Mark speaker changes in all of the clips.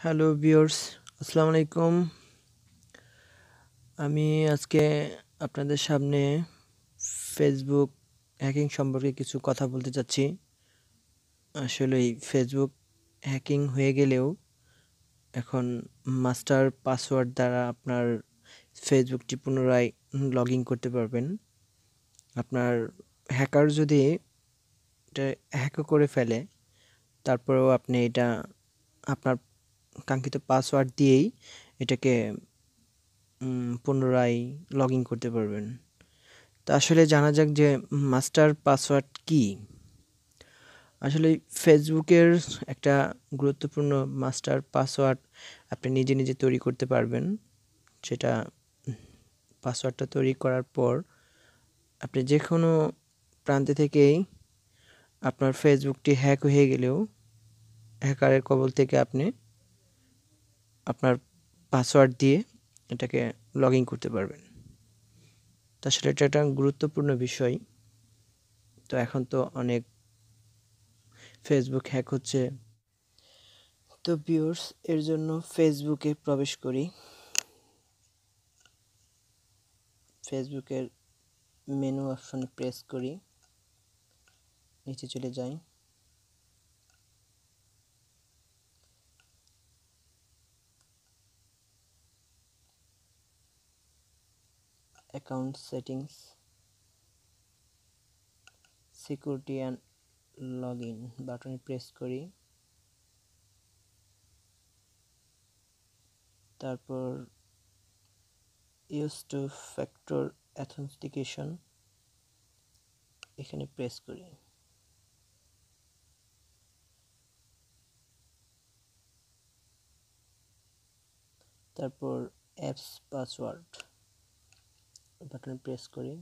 Speaker 1: Hello viewers, আসসালামু আলাইকুম। আমি আজকে আপনাদের সামনে ফেসবুক হ্যাকিং সম্পর্কে কিছু কথা বলতে চাচ্ছি। আসলে ফেসবুক হ্যাকিং হয়ে গেলেও এখন মাস্টার পাসওয়ার্ড দ্বারা আপনার ফেসবুকটি পুনরায় লগ ইন করতে পারবেন। আপনার হ্যাকার যদি এটা হ্যাকও করে ফেলে, তারপরেও আপনি এটা আপনার কাঙ্ক্ষিত পাসওয়ার্ড দিয়েই এটাকে পুনরায় লগ ইন করতে পারবেন। তো আসলে জানা যাক যে মাস্টার পাসওয়ার্ড কি। আসলে ফেসবুকের একটা গুরুত্বপূর্ণ মাস্টার পাসওয়ার্ড আপনি নিজে নিজে তৈরি করতে পারবেন। সেটা পাসওয়ার্ডটা তৈরি করার পর আপনি যে কোনো প্রান্তে থেকেই আপনার ফেসবুকটি হ্যাক হয়ে গেলেও হ্যাকারের কবল থেকে আপনি আপনার পাসওয়ার্ড দিয়ে এটাকে লগ ইন করতে পারবেন। তো আসলে এটা একটা গুরুত্বপূর্ণ বিষয়। তো এখন তো অনেক ফেসবুক হ্যাক হচ্ছে। তো ভিউয়ার্স, এর জন্য ফেসবুকে প্রবেশ করি। ফেসবুকের মেনু অপশনে প্রেস করি, নিচে চলে যাই। Account settings, security and log in বাটনে প্রেস করি। তারপর ইউজ টু ফ্যাক্টর অথেন্টিকেশন এখানে প্রেস করি। তারপর অ্যাপস পাসওয়ার্ড বাটনে প্রেস করি।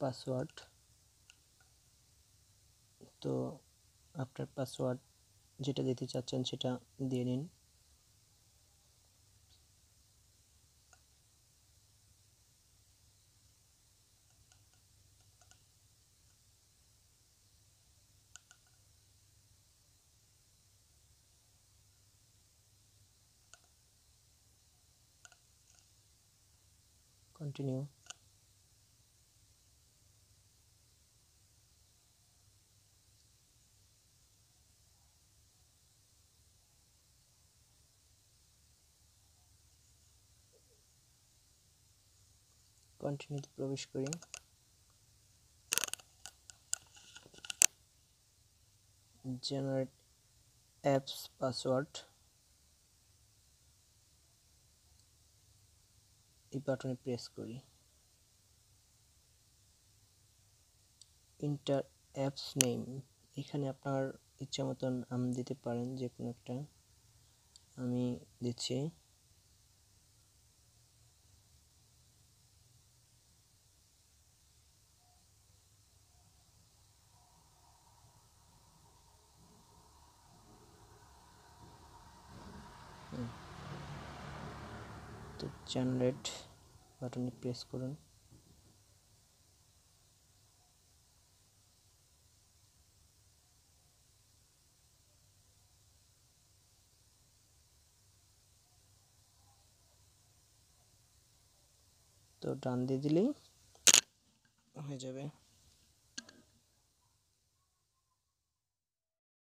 Speaker 1: পাসওয়ার্ড, তো আপনার পাসওয়ার্ড যেটা দিতে চাচ্ছেন সেটা দিয়ে নিন। কন্টিনিউ। কন্টিনিউতে প্রবেশ করি। জেনারেট অ্যাপস পাসওয়ার্ড এই বাটনে প্রেস করি। ইন্টার অ্যাপস নেম, এখানে আপনার ইচ্ছা মতন নাম দিতে পারেন, যে কোনো একটা। আমি দিচ্ছি তো জেনারেট বাটনে প্রেস করুন। তো ডান দিয়ে দিলেই হয়ে যাবে।